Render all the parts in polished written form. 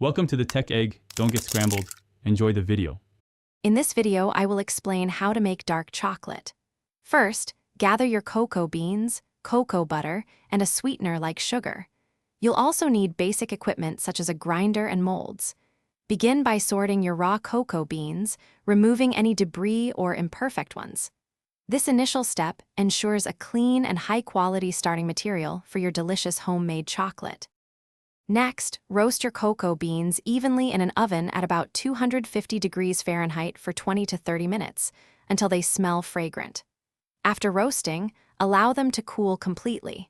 Welcome to the Tech Egg. Don't get scrambled. Enjoy the video. In this video, I will explain how to make dark chocolate. First, gather your cocoa beans, cocoa butter, and a sweetener like sugar. You'll also need basic equipment such as a grinder and molds. Begin by sorting your raw cocoa beans, removing any debris or imperfect ones. This initial step ensures a clean and high-quality starting material for your delicious homemade chocolate. Next, roast your cocoa beans evenly in an oven at about 250 degrees Fahrenheit for 20 to 30 minutes, until they smell fragrant. After roasting, allow them to cool completely.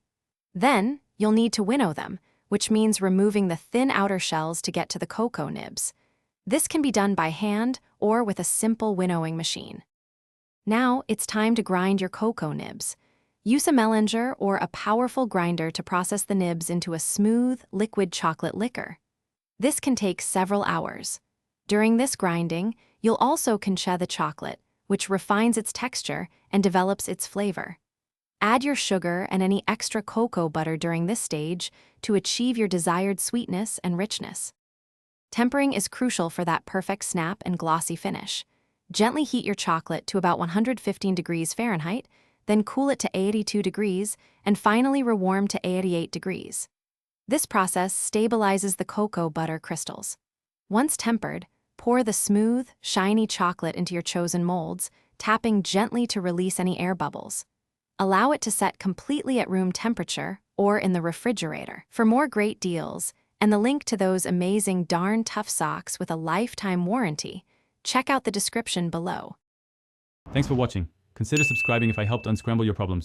Then, you'll need to winnow them, which means removing the thin outer shells to get to the cocoa nibs. This can be done by hand or with a simple winnowing machine. Now, it's time to grind your cocoa nibs. Use a melanger or a powerful grinder to process the nibs into a smooth, liquid chocolate liquor. This can take several hours. During this grinding, you'll also concha the chocolate, which refines its texture and develops its flavor. Add your sugar and any extra cocoa butter during this stage to achieve your desired sweetness and richness. Tempering is crucial for that perfect snap and glossy finish. Gently heat your chocolate to about 115 degrees Fahrenheit, then cool it to 82 degrees, and finally rewarm to 88 degrees. This process stabilizes the cocoa butter crystals. Once tempered, pour the smooth, shiny chocolate into your chosen molds, tapping gently to release any air bubbles. Allow it to set completely at room temperature or in the refrigerator. For more great deals, and the link to those amazing darn tough socks with a lifetime warranty, check out the description below. Thanks for watching. Consider subscribing if I helped unscramble your problems.